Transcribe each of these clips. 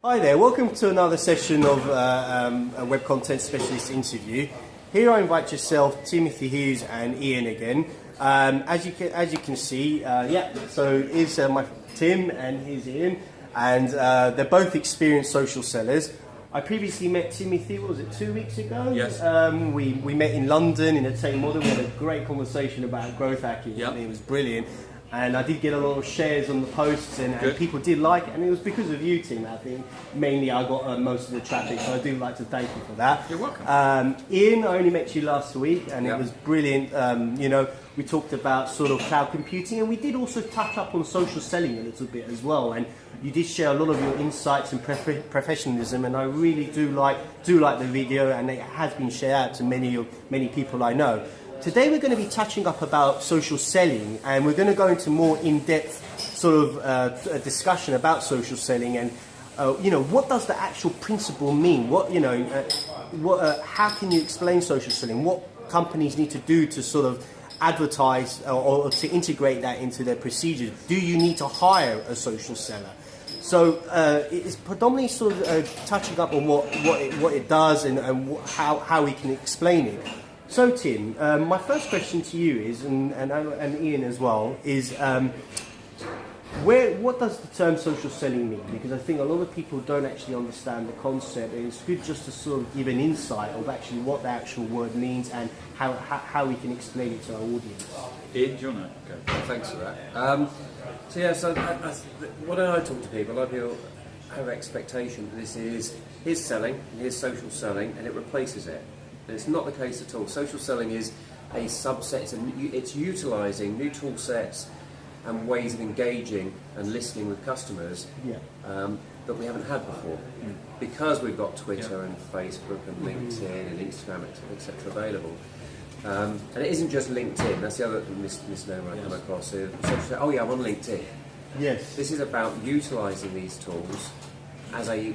Hi there, welcome to another session of a Web Content Specialist interview. Here I invite yourself, Timothy Hughes and Ian again. As you can see, so here's my Tim and here's Ian, and they're both experienced social sellers. I previously met Timothy, what was it, 2 weeks ago? Yes. We met in London in a team model. We had a great conversation about growth hacking. Yep. It was brilliant. And I did get a lot of shares on the posts, and people did like it, and it was because of you, Tim. I think mainly I got most of the traffic, so I do like to thank you for that. You're welcome. Ian, I only met you last week, and it was brilliant. We talked about sort of cloud computing, and we did also touch up on social selling a little bit as well. And you did share a lot of your insights and professionalism, and I really do like the video, and it has been shared out to many people I know. Today we're going to be touching up about social selling, and we're going to go into more in-depth sort of a discussion about social selling, and what does the actual principle mean? How can you explain social selling? What companies need to do to sort of advertise or to integrate that into their procedures? Do you need to hire a social seller? So it's predominantly sort of touching up on what it does and how we can explain it. So Tim, my first question to you is, and Ian as well, is what does the term social selling mean? Because I think a lot of people don't actually understand the concept, and it's good just to sort of give an insight of actually what the actual word means and how we can explain it to our audience. Ian, do you want to go? Thanks for that. When I talk to people have expectation that this is here's selling, here's social selling, and it replaces it. And it's not the case at all. Social selling is a subset, it's utilising new tool sets and ways of engaging and listening with customers that we haven't had before. Because we've got Twitter and Facebook and LinkedIn and Instagram, etc. available. And it isn't just LinkedIn, that's the other misnomer I come across. Social say, oh yeah, I'm on LinkedIn. Yes. This is about utilising these tools as a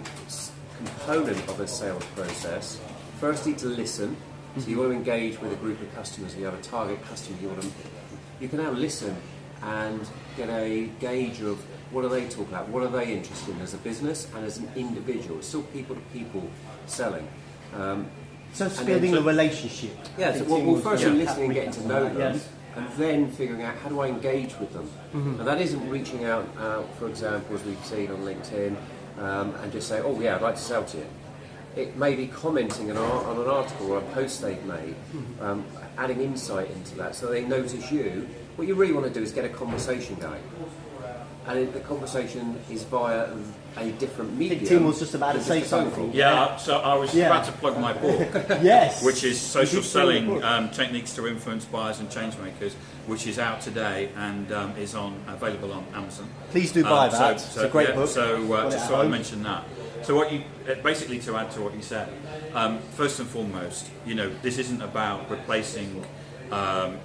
component of a sales process. Firstly, to listen. So you want to engage with a group of customers, and you have a target customer. You can now listen and get a gauge of what are they talking about, what are they interested in as a business and as an individual. It's still people to people selling. So it's building a relationship. Yeah. So first you're listening and getting to know them, and then figuring out how do I engage with them. And that isn't reaching out, for example, as we've seen on LinkedIn, and just say, oh yeah, I'd like to sell to you. It may be commenting on an article or a post they've made, adding insight into that so they notice you. What you really want to do is get a conversation going. And the conversation is via a different medium. Tim was just about to say something. Yeah, so I was about to plug my book, yes, which is Social Selling Techniques to Influence Buyers and Changemakers, which is out today and is available on Amazon. Please do buy that. It's a great book. So just so I mentioned that. So basically to add to what you said, first and foremost, this isn't about replacing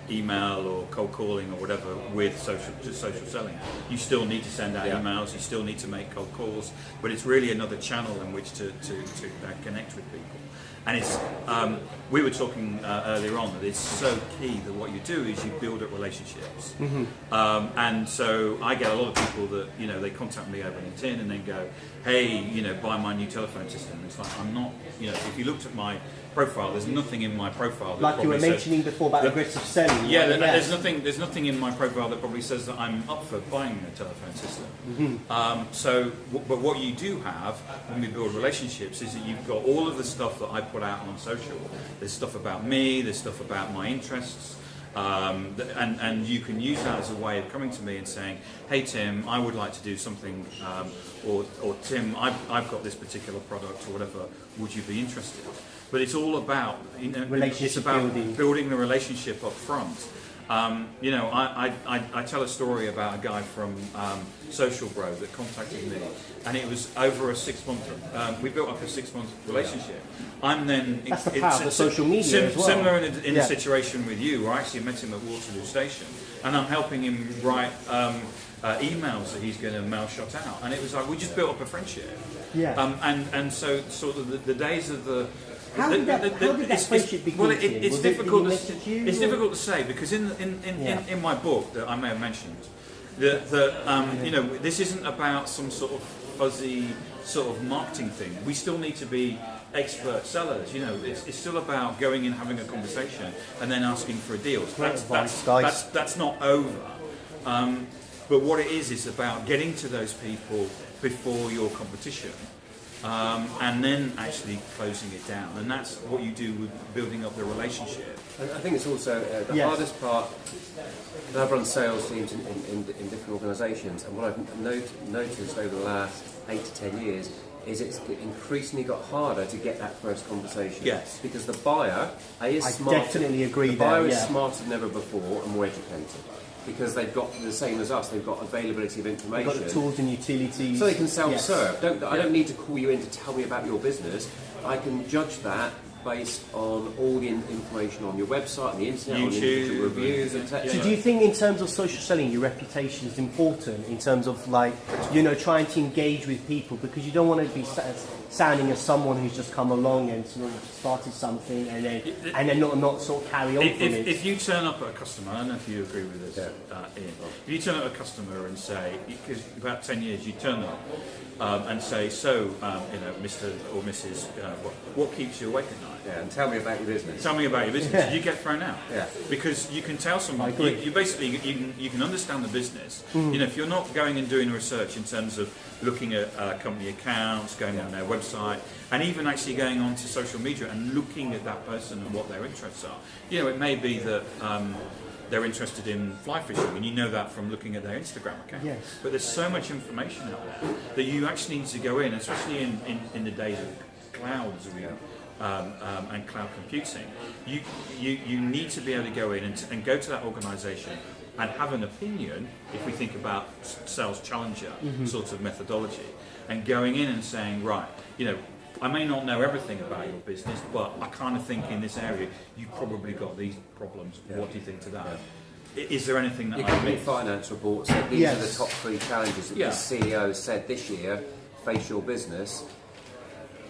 email or cold calling or whatever with social selling. You still need to send out emails, you still need to make cold calls, but it's really another channel in which to connect with people. And it's we were talking earlier on that it's so key that what you do is you build up relationships. And so I get a lot of people that they contact me over LinkedIn and then go, hey, buy my new telephone system. It's like I'm not, if you looked at my profile, there's nothing in my profile that like you were mentioning before about aggressive selling. Yeah, there's nothing in my profile that probably says that I'm up for buying a telephone system. But what you do have when we build relationships is that you've got all of the stuff that I put out on social. There's stuff about me, there's stuff about my interests, and you can use that as a way of coming to me and saying, hey Tim, I would like to do something, or Tim, I've got this particular product or whatever, would you be interested? But it's all about building the relationship up front. I tell a story about a guy from Social Bro that contacted me, and it was over a 6-month. We built up a 6-month relationship. I'm then that's the power of social media as well. Similar in a situation with you, where I actually met him at Waterloo Station, and I'm helping him write emails that he's going to mail shot out, and it was like we just built up a friendship. Yeah. And so sort of the days of the How did that friendship begin? Well, it's difficult. It's difficult to say because in my book that I may have mentioned, that this isn't about some sort of fuzzy sort of marketing thing. We still need to be expert sellers. You know, it's still about going in, having a conversation, and then asking for a deal. That's not over. But what it is about getting to those people before your competition, and then actually closing it down. And that's what you do with building up the relationship. I think it's also the hardest part. I've run sales teams in different organisations, and what I've noticed over the last 8 to 10 years is it's increasingly got harder to get that first conversation. Yes. Because the buyer is smart. I definitely agree. The buyer is smarter than ever before and more educated. Because they've got the same as us, they've got availability of information. They've got the tools and utilities. So they can self-serve. I don't need to call you in to tell me about your business. I can judge that based on all the information on your website, on the internet, on individual reviews, etc. So do you think in terms of social selling, your reputation is important in terms of like, you know, trying to engage with people, because you don't want to be sounding as someone who's just come along and sort of started something and then not sort of carry on from it? If you turn up at a customer, I don't know if you agree with this, Ian. If you turn up at a customer and say, because about 10 years you turn up and say, so, you know, Mr. or Mrs. What keeps you awake at night? Yeah, and tell me about your business. Tell me about your business. Yeah. You get thrown out. Yeah. Because you can tell someone. You basically you can understand the business. You know, if you're not going and doing research in terms of looking at company accounts, going on their website, and even actually going on to social media and looking at that person and what their interests are. You know, it may be that they're interested in fly fishing, and you know that from looking at their Instagram account. Yes. But there's so much information out there that you actually need to go in, especially in the days of clouds and cloud computing. You need to be able to go in and go to that organisation and have an opinion, if we think about sales challenger sort of methodology, and going in and saying, right, you know, I may not know everything about your business, but I kind of think in this area you've probably got these problems. Yeah. What do you think to that? Yeah. Is there anything that your I company missed? Finance report said these are the top 3 challenges that the CEO said this year face your business,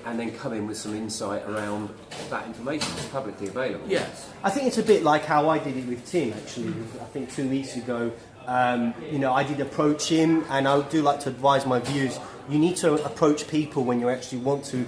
and then come in with some insight around that information that's publicly available. Yes. I think it's a bit like how I did it with Tim, actually. I think 2 weeks ago, you know, I did approach him, and I do like to advise my viewers, you need to approach people when you actually want to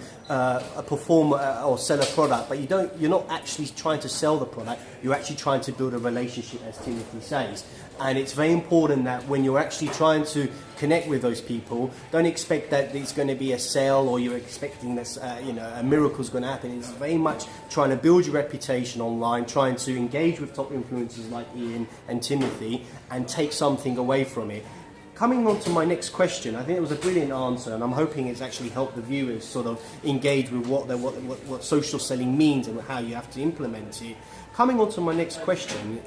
perform or sell a product, but you're not actually trying to sell the product, you're actually trying to build a relationship, as Timothy says. And it's very important that when you're actually trying to connect with those people, don't expect that it's going to be a sale or you're expecting this, you know, a miracle's going to happen. It's very much trying to build your reputation online, trying to engage with top influencers like Ian and Timothy, and take something away from it. Coming on to my next question, I think it was a brilliant answer, and I'm hoping it's actually helped the viewers sort of engage with what social selling means and how you have to implement it. Coming on to my next question,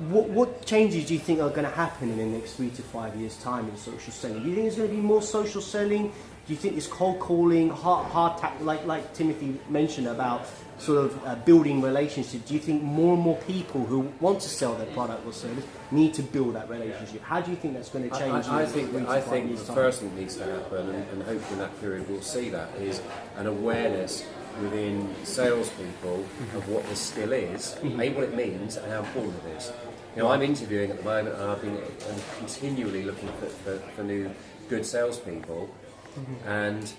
what changes do you think are going to happen in the next 3 to 5 years' time in social selling? Do you think there's going to be more social selling? Do you think it's cold calling, like Timothy mentioned about sort of building relationships? Do you think more and more people who want to sell their product or service need to build that relationship? How do you think that's going to change? I think the first thing that needs to happen, and hopefully in that period we'll see that, is an awareness within salespeople of what this skill is, what it means, and how important it is. You know, I'm interviewing at the moment, and I'm continually looking for new good salespeople, and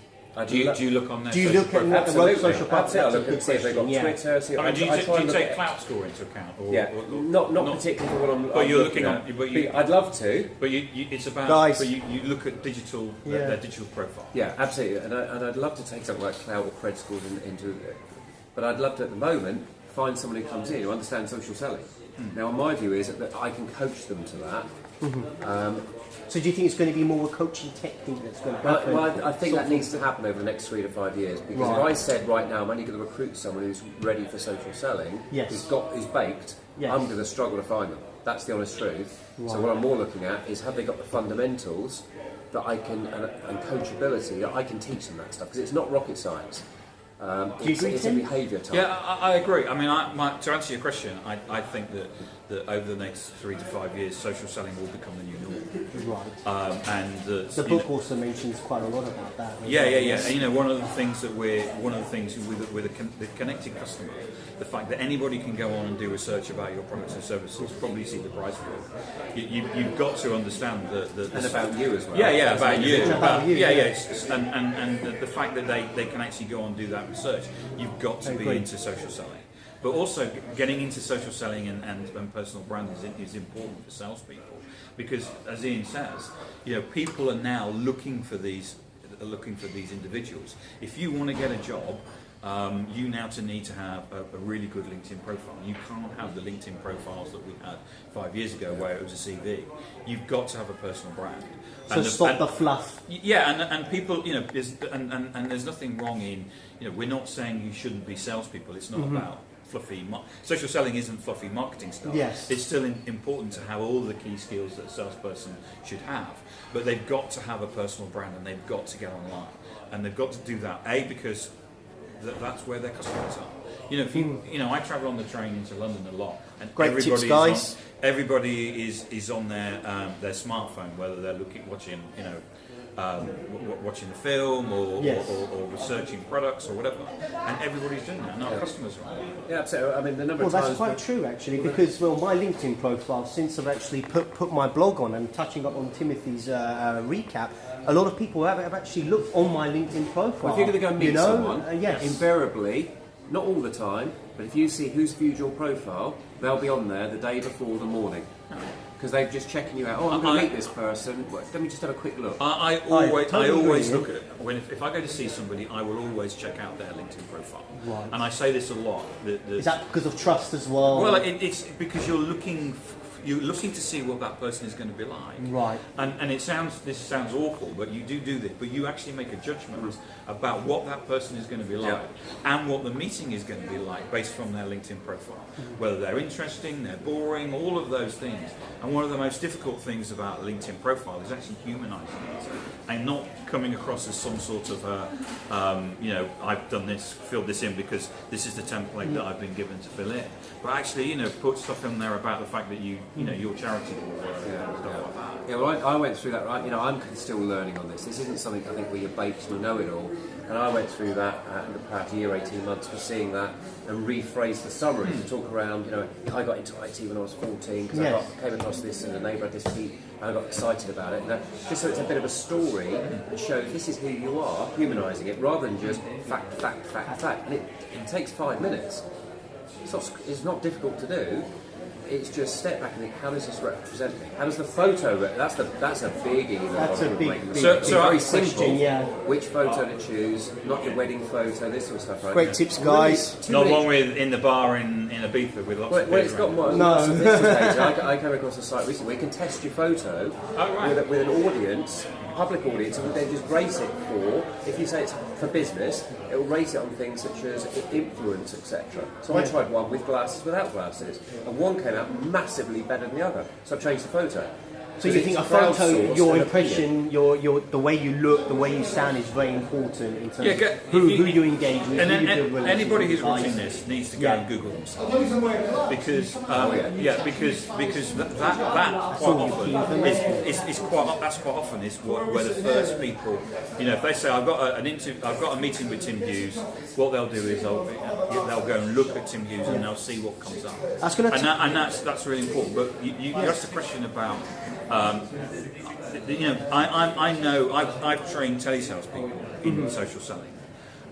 do you look on their do you look at what the social platforms? I look and see if they've got Twitter. Do you take clout score into account? Or, not particularly for what I'm. But you're looking at. I'd love to. But it's about. Guys. But you look at digital their digital profile. Yeah, absolutely. And I'd love to take something like clout or cred scores into it. But I'd love to, at the moment, find someone who comes in who understands social selling. Now, my view is that I can coach them to that. So do you think it's going to be more a coaching technique that's going to happen? Well, I think that needs to happen over the next 3 to 5 years. Because if I said right now I'm only going to recruit someone who's ready for social selling, who's baked, I'm going to struggle to find them. That's the honest truth. Right. So what I'm more looking at is, have they got the fundamentals that I can, and coachability, that I can teach them that stuff. Because it's not rocket science. Do you agree, it's a Tim? behaviour type. Yeah, I agree. I mean, to answer your question, I think that over the next 3 to 5 years, social selling will become the new norm. Right. And The book also mentions quite a lot about that. Yeah. And, one of the things with the connected customer, the fact that anybody can go on and do research about your products and services, probably see the price for it. You've got to understand and about you as well. Yeah, about you. About you, yeah. And the fact that they can actually go on and do that research, you've got to be into social selling. But also getting into social selling and personal brand is important for salespeople, because as Ian says, people are now looking for these individuals. If you want to get a job, you now need to have a really good LinkedIn profile. You can't have the LinkedIn profiles that we had 5 years ago where it was a CV. You've got to have a personal brand. So stop the fluff. Yeah, and people, there's nothing wrong in, we're not saying you shouldn't be salespeople. It's not about fluffy. Social selling isn't fluffy marketing stuff. Yes. It's still important to have all the key skills that a salesperson should have, but they've got to have a personal brand and they've got to get online, and they've got to do that. That's where their customers are. I travel on the train into London a lot, and everybody is on their smartphone, whether they're watching the film or researching products or whatever, and everybody's doing that, and our customers are on it. Yeah, absolutely. I mean, the number of Well, times... that's quite true, actually, because, my LinkedIn profile, since I've actually put my blog on and touching up on Timothy's recap, a lot of people have actually looked on my LinkedIn profile. Well, if you're going to go and meet someone, yes. invariably, not all the time, but if you see who's viewed your profile, they'll be on there the day before the morning. Because they're just checking you out. Oh, I'm going to meet this person. Let me just have a quick look. I always look at it. If I go to see somebody, I will always check out their LinkedIn profile. Right. And I say this a lot. Is that because of trust as well? Well, it's because you're looking to see what that person is going to be like. Right. And this sounds awful, but you do this. But you actually make a judgment about what that person is going to be like and what the meeting is going to be like based from their LinkedIn profile. Whether they're interesting, they're boring, all of those things. And one of the most difficult things about a LinkedIn profile is actually humanizing it and not coming across as some sort of I've done this, filled this in because this is the template that I've been given to fill in. But actually, put stuff in there about the fact that you're charitable or stuff like that. Yeah, well, I went through that. Right, I'm still learning on this. This isn't something I think where you're baked and you know it all. And I went through that in the past year, 18 months, for seeing that and rephrase the summary to talk around. I got into IT when I was 14 because I came across this and a neighbour had this heat and I got excited about it. And just so it's a bit of a story that shows this is who you are, humanising it rather than just fact. And it takes 5 minutes. It's not difficult to do. It's just step back and think, how does this represent me? How does the photo that's a biggie. That's a big very simple. Question, yeah. Which photo to choose, not your wedding photo, this sort of stuff, right? Great tips, guys. Not one with in the bar in Ibiza with lots of well, it's got more. No. I came across a site recently where you can test your photo with an audience, public audience, and then just rate it for, if you say it's for business, it will rate it on things such as influence, etc. So I tried one with glasses, without glasses, and one came out massively better than the other. So I've changed the photo. So you think a photo, your impression, the way you look, the way you sound is very important in terms of who you engage with. And anybody who's watching this needs to go and Google themselves because that quite often is quite often where the first people, if they say I've got a meeting with Tim Hughes, what they'll do is they'll go and look at Tim Hughes and they'll see what comes up. That's really important. But you asked a question about. I've trained telesales people in social selling,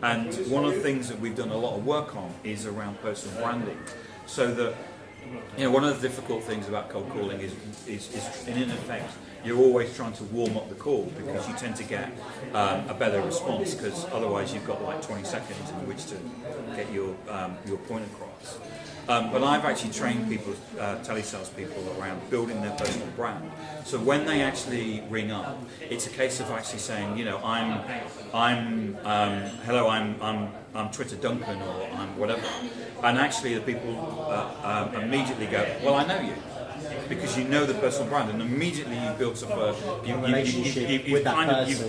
and one of the things that we've done a lot of work on is around personal branding. So that one of the difficult things about cold calling is in effect you're always trying to warm up the call because you tend to get a better response because otherwise you've got like 20 seconds in which to get your point across. But I've actually trained people, telesales people, around building their personal brand. So when they actually ring up, it's a case of actually saying, I'm Twitter Duncan or I'm whatever, and actually the people immediately go, well, I know you. because you know the personal brand, and immediately you built up a relationship with that person.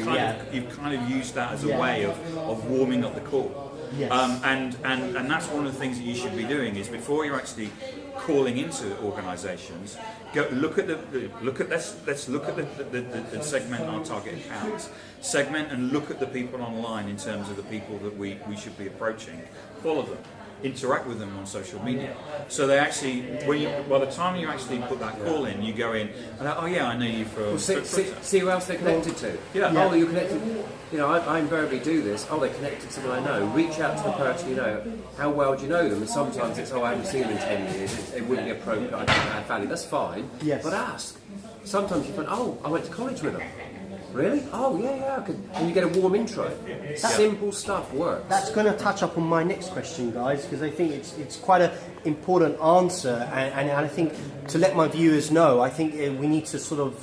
You've kind of used that as a way of warming up the call. Yes. And that's one of the things that you should be doing is before you're actually calling into organisations, go look at let's look at the segment our target accounts, segment and look at the people online in terms of the people that we should be approaching, follow them, interact with them on social media. So they actually, by the time you actually put that call in, you go in and oh yeah, I know you from. See who else they're connected to. Yeah. Oh, you're connected. You know, I invariably do this. Oh, they're connected to someone I know. Reach out to the person you know. How well do you know them? And sometimes it's, oh, I haven't seen them in 10 years. It wouldn't be appropriate. I don't add value. That's fine. Yes. But ask. Sometimes you find, oh, I went to college with them. Really? Oh, yeah. I could. And you get a warm intro. Simple stuff works. That's going to touch up on my next question, guys, because I think it's quite an important answer, and I think to let my viewers know, I think we need to sort of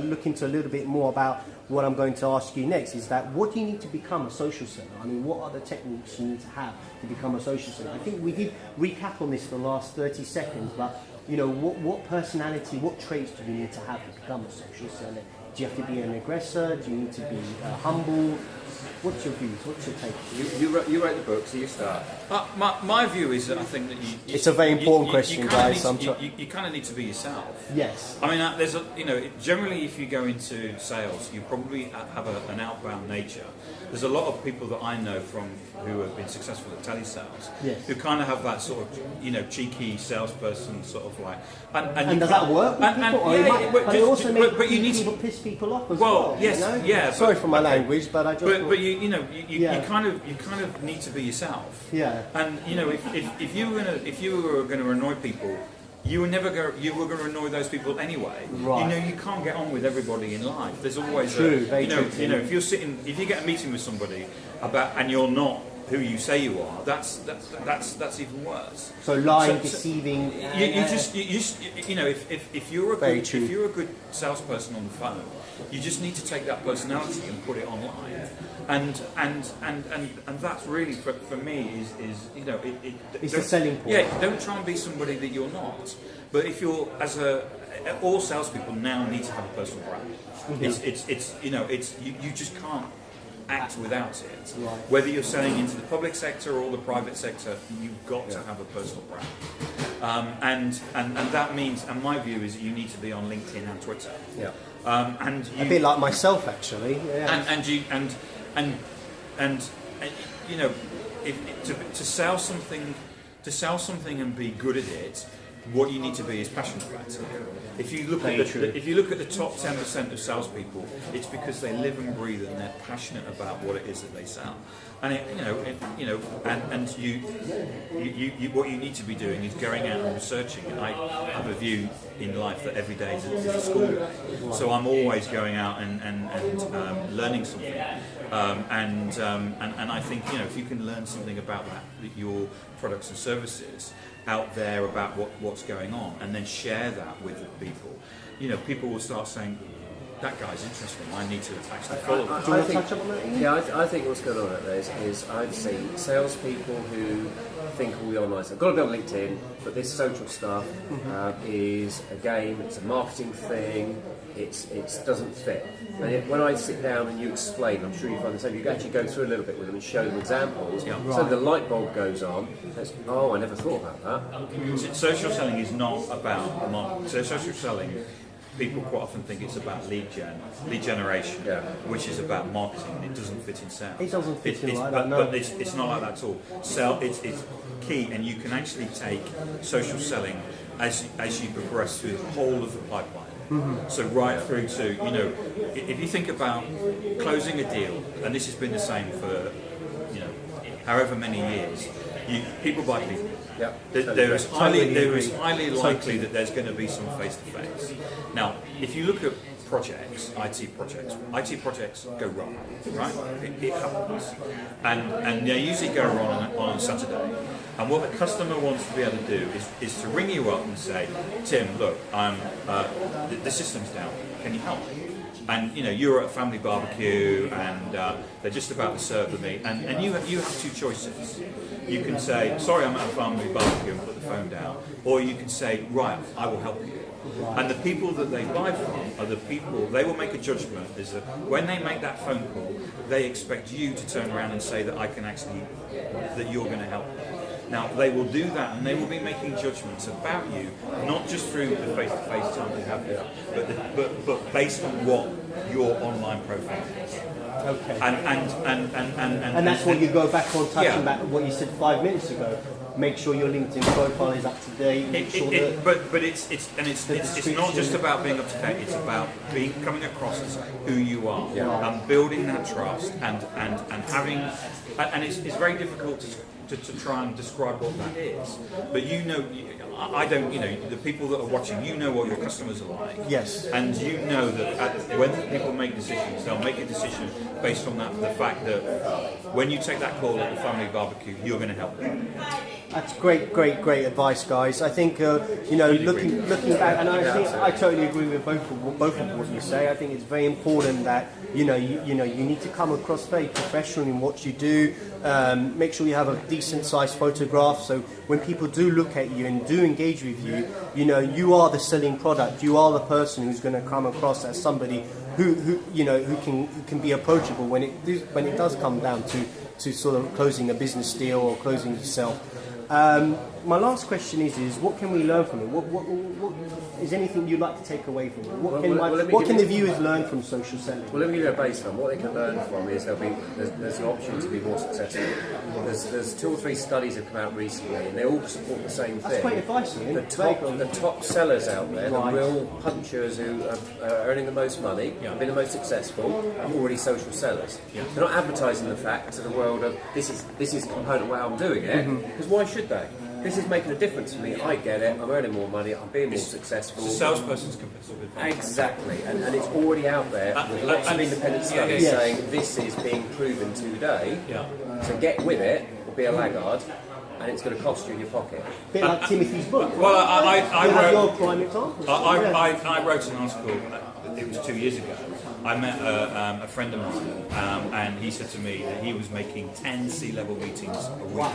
look into a little bit more about what I'm going to ask you next. Is that what do you need to become a social seller? I mean, what are the techniques you need to have to become a social seller? I think we did recap on this for the last 30 seconds, but you know, what personality, what traits do you need to have to become a social seller? Do you have to be an aggressor? Do you need to be humble? What's your views? What's your take? You write the book, so you start. My view is that I think that it's a very important question, guys. You kind of need to be yourself. Yes. I mean, there's generally if you go into sales, you probably have an outbound nature. There's a lot of people that I know who have been successful at telesales, yes, who kind of have that sort of cheeky salesperson sort of like. And does that work with people? But it also makes people piss people off as well. Yes, you know? yeah. Sorry for my language, but I just. But you kind of need to be yourself. Yeah. And if you were going to annoy people, you were going to annoy those people anyway. Right. You can't get on with everybody in life. There's always true. If you get a meeting with somebody and you're not who you say you are, that's even worse. So lying, deceiving. If you're a good salesperson on the phone, you just need to take that personality and put it online, and that's really for me is it's the selling point. Yeah, don't try and be somebody that you're not. But if you're all salespeople now need to have a personal brand. Mm-hmm. You just can't act without it. Right. Whether you're selling into the public sector or the private sector, you've got to have a personal brand. And that means, and my view is, you need to be on LinkedIn and Twitter. Yeah. A bit like myself, actually. Yeah. And to sell something and be good at it, what you need to be is passionate about it. If you look at the top 10% of salespeople, it's because they live and breathe and they're passionate about what it is that they sell. And what you need to be doing is going out and researching. And I have a view in life that every day is a school day, so I'm always going out and learning something. And I think if you can learn something about your products and services out there about what's going on, and then share that with the people, people will start saying, that guy's interesting, I need to actually follow him. Do you want to touch up on that, Ian? Yeah, I think what's going on out there is I've seen salespeople who think all the online stuff. Got to be on LinkedIn, but this social stuff is a game, it's a marketing thing, it doesn't fit. And when I sit down and you explain, I'm sure you find the same, you actually go through a little bit with them and show them examples, so the light bulb goes on. I never thought about that. Social selling is not about marketing. So social selling, people quite often think it's about lead generation, which is about marketing. It doesn't fit in sales. It doesn't fit in like that, no. But it's not like that at all. It's key, and you can actually take social selling as you progress through the whole of the pipeline. Mm-hmm. So right through to, if you think about closing a deal, and this has been the same for, however many years, people buy people. Yep. There is highly likely that there's going to be some face-to-face. Now, if you look at IT projects go wrong, right? It happens. And they usually go wrong on Saturday. And what the customer wants to be able to do is to ring you up and say, Tim, look, the system's down. Can you help? And you're at a family barbecue and they're just about to serve the meat, and you have two choices. You can say, sorry, I'm at a family barbecue, and put the phone down, or you can say, right, I will help you. And the people that they buy from are the people, they will make a judgment, is that when they make that phone call, they expect you to turn around and say that that you're going to help them. Now, they will do that, and they will be making judgments about you, not just through the face-to-face time you have there, but based on what your online profile is. Okay. And that's what you go back on touching back what you said 5 minutes ago. Make sure your LinkedIn profile is up to date. But it's not just about being up to date. It's about coming across as who you are and building that trust and having. And it's very difficult to try and describe what that is. But I don't. The people that are watching, what your customers are like. Yes. And that when people make decisions, they'll make a decision based on the fact that when you take that call at the family barbecue, you're going to help them. That's great advice, guys. I think looking back, and I totally agree with both of what you say. I think it's very important that you need to come across very professional in what you do. Make sure you have a decent sized photograph, so when people do look at you and do engage with you, you are the selling product. You are the person who's going to come across as somebody who can be approachable when it does come down to sort of closing a business deal or closing yourself. My last question is what can we learn from it? What is anything you'd like to take away from it? What can the viewers learn from social selling? Well, let me give you a baseline. What they can learn from is there's an option to be more successful. There's 2 or 3 studies that have come out recently, and they all support the same thing. That's great advice, Ian. The top sellers out there, the real punchers who are earning the most money, have been the most successful, are already social sellers. Yeah. They're not advertising the fact to the world of this is a component way I'm doing it, because why should they? This is making a difference for me. I get it. I'm earning more money. I'm being more successful. It's a salesperson's competitive advantage. Exactly, and it's already out there with lots of independent studies saying this is being proven today. Yeah. So get with it or be a laggard, and it's going to cost you in your pocket. A bit like Timothy's book. Well, I wrote your prime example. I wrote an article. It was 2 years ago. I met a friend of mine, and he said to me that he was making 10 C-level meetings a week.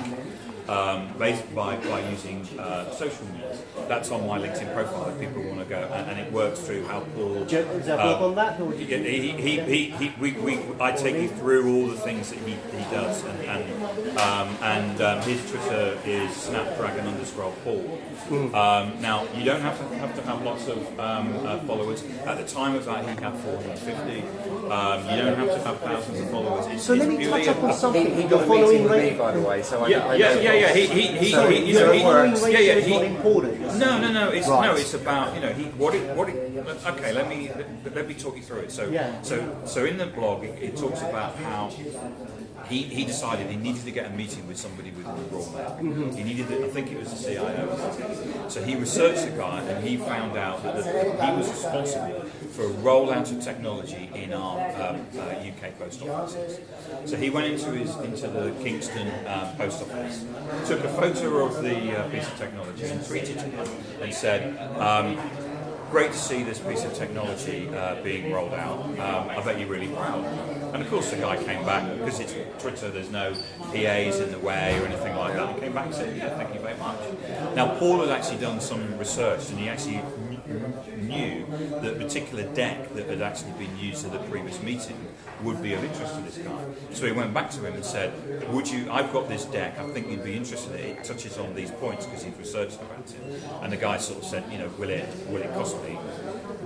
Based by using social media. That's on my LinkedIn profile if people want to go, and it works through how Paul. Is there a book on that? Or I take you through all the things that he does, and his Twitter is Snapdragon_Paul. Now you don't have to have lots of followers. At the time of that, he had 450. You don't have to have thousands of followers. So let me touch up on something. He got a meeting with me, by the way. So yeah. He's not important. No. It's about Okay, let me talk you through it. So in the blog, it talks about how he decided he needed to get a meeting with somebody with raw mail. He needed, I think it was the CIO. So he researched the guy, and he found out that he was responsible for a rollout of technology in our UK post offices. So he went into the Kingston post office, took a photo of the piece of technology and tweeted to him and said, great to see this piece of technology being rolled out. I bet you're really proud. And of course the guy came back, because it's Twitter, there's no PAs in the way or anything like that. He came back and said, yeah, thank you very much. Now Paul had actually done some research, and he actually knew that a particular deck that had actually been used at the previous meeting would be of interest to this guy. So he went back to him and said, I've got this deck, I think you'd be interested in it. It touches on these points because he'd researched about it. And the guy sort of said, will it cost me?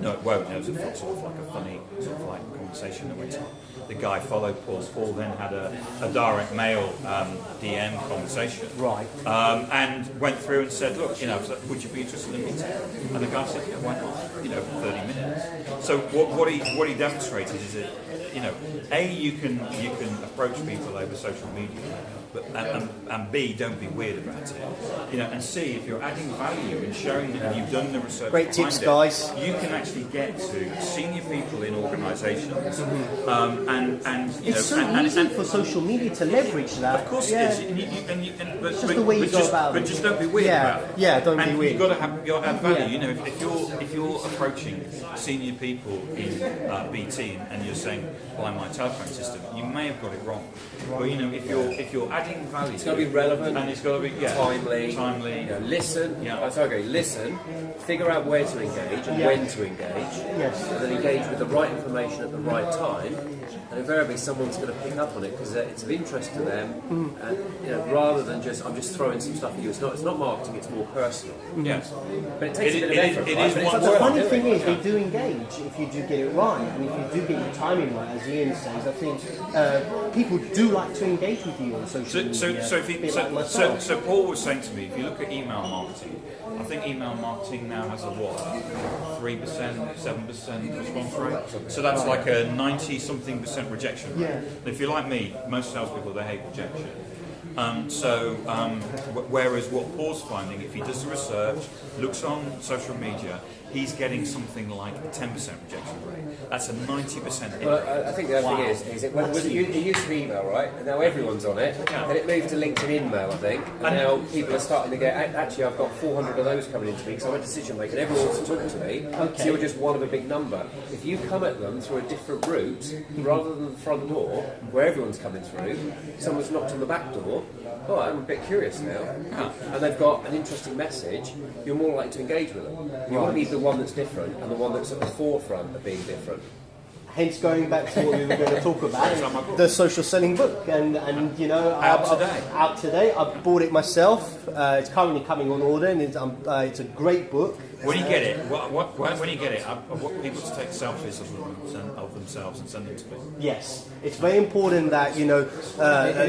No, it won't. There was a sort of like a funny sort of like conversation that went on. The guy followed Paul. Paul then had a direct mail DM conversation. Right. And went through and said, look, would you be interested in meeting? And the guy said, yeah, why not? 30 minutes. So what he demonstrated is that, you can approach people over social media, but and B, don't be weird about it. And C, if you're adding value and showing that you've done the research. Great tips, guys. You can actually get to senior people in organisations, and it's so easy for social media to leverage that. Of course, it is. But just the way you go about it. But just don't be weird about it. Yeah, don't be weird. You've got to add value. If you're approaching senior people in BT and you're saying, buy my telephone system, you may have got it wrong. But if you're adding adding value. It's got to be relevant, and it's got to be timely. You know, listen. Yeah. Listen. Figure out where to engage and when to engage. Yes. And then engage with the right information at the right time. And invariably, someone's going to pick up on it because it's of interest to them. And rather than I'm just throwing some stuff at you. It's not marketing. It's more personal. Yes. But it takes a bit of effort. It right? is But one it's The worth funny doing. thing is, they do engage if you do get it right, and if you do get your timing right, as Ian says. I think people do like to engage with you on social media. So Paul was saying to me, if you look at email marketing, I think email marketing now has a 3%, 7% response rate. So that's like a 90-something% rejection rate. Yeah. And if you're like me, most salespeople, they hate rejection. Whereas what Paul's finding, if he does the research, looks on social media, he's getting something like a 10% rejection rate. That's a 90% hit. Well, I think the other thing is it used to be email, right? And now everyone's on it. Yeah. Then it moved to LinkedIn email, I think. And now people are starting to get, actually I've got 400 of those coming into me because I'm a decision maker and everyone wants to talk to me. Okay. So you're just one of a big number. If you come at them through a different route, rather than the front door, where everyone's coming through, someone's knocked on the back door, oh, I'm a bit curious now. And they've got an interesting message, you're more likely to engage with them. You want to be the one that's different and the one that's at the forefront of being different. Hence, going back to what we were going to talk about, the social selling book, and out today. I've bought it myself. It's currently coming on order, and it's a great book. When you get it, when you get it, I want people to take selfies of themselves and send them to me. Yes, it's very important that In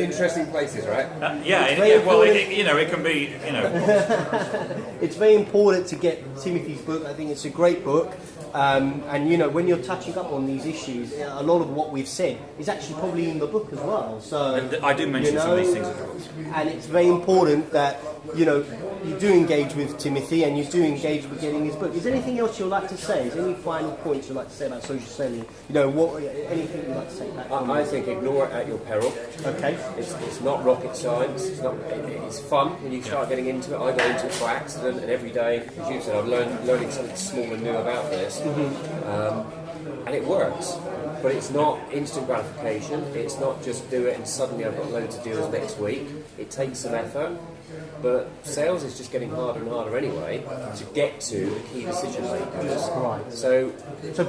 interesting places, right? It can be, It's very important to get Timothy's book. I think it's a great book. And when you're touching up on these issues, a lot of what we've said is actually probably in the book as well. So and I do mention some of these things in the book. And it's very important that you do engage with Timothy and you do engage with getting his book. Is there anything else you'd like to say? Is there any final points you'd like to say about social selling? Anything you'd like to say back? I think ignore it at your peril. Okay. It's not rocket science. It's fun when you start getting into it. I go into it by accident, and every day, as you said, I'm learning something small and new about this, and it works. But it's not instant gratification. It's not just do it and suddenly I've got loads of deals next week. It takes some effort. But sales is just getting harder and harder anyway to get to the key decision makers. Right. So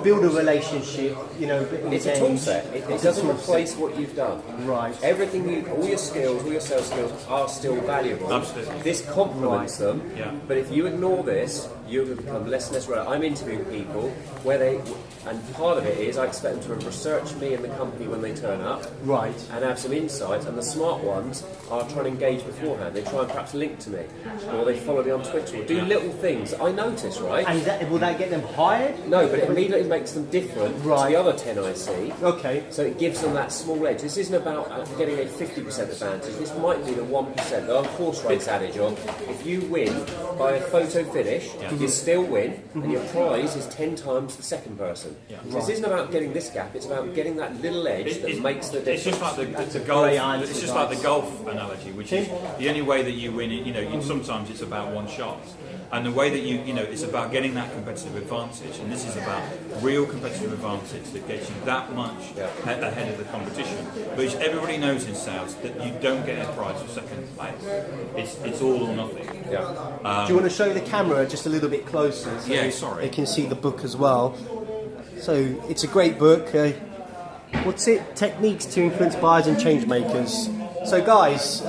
build a relationship, it's a tool set. It doesn't replace what you've done. Right. Everything, all your skills, all your sales skills are still valuable. Absolutely. This complements them. Yeah. But if you ignore this, you're going to become less and less relevant. I'm interviewing people and part of it is I expect them to research me and the company when they turn up. Right. And have some insights. And the smart ones are trying to engage beforehand. They try and perhaps link to me, or they follow me on Twitter, or do little things that I notice, right? And will that get them hired? No, but it immediately makes them different to the other 10 I see. Okay. So it gives them that small edge. This isn't about getting a 50% advantage. This might be the 1%. The old horse race adage on if you win by a photo finish, you still win, and your prize is 10 times the second person. Yeah. So this isn't about getting this gap. It's about getting that little edge that makes the difference. It's just like the golf. It's just like the golf analogy, which is the only way that you win. Sometimes it's about one shot, and the way that it's about getting that competitive advantage. And this is about real competitive advantage that gets you that much ahead of the competition. But everybody knows in sales that you don't get a prize for second place. It's all or nothing. Yeah. Do you want to show the camera just a little bit closer? So they can see the book as well. So it's a great book. What's it? Techniques to influence buyers and change makers. So guys,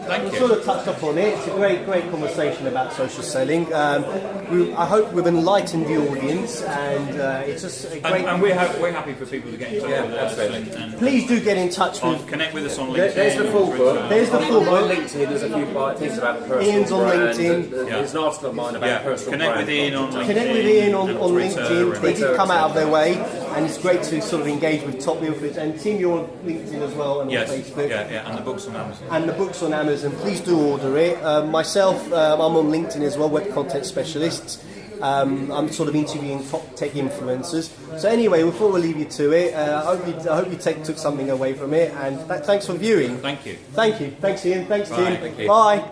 Thank you. sort of touched up on it. It's a great conversation about social selling. I hope we've enlightened the audience, and it's just a great. And we're happy for people to get in touch with us. And please do get in touch with. Connect with us on LinkedIn. There's the full book. There's the full book. On LinkedIn, there's a few things about personal Ian's on brand. LinkedIn. There's an article of mine about personal Connect brand. with Ian on LinkedIn. Connect with Ian on Twitter LinkedIn. They Twitter, did come out of their way, and it's great to sort of engage with top influencers. And Tim, you're on LinkedIn as well and on Facebook. And the book's on Amazon. And the book's on Amazon. Please do order it. Myself, I'm on LinkedIn as well, web content specialist. I'm sort of interviewing top tech influencers. So anyway, before we leave you to it, I hope you took something away from it. And thanks for viewing. Thank you. Thanks Ian. Thanks Bye. Tim. Thank you. Bye.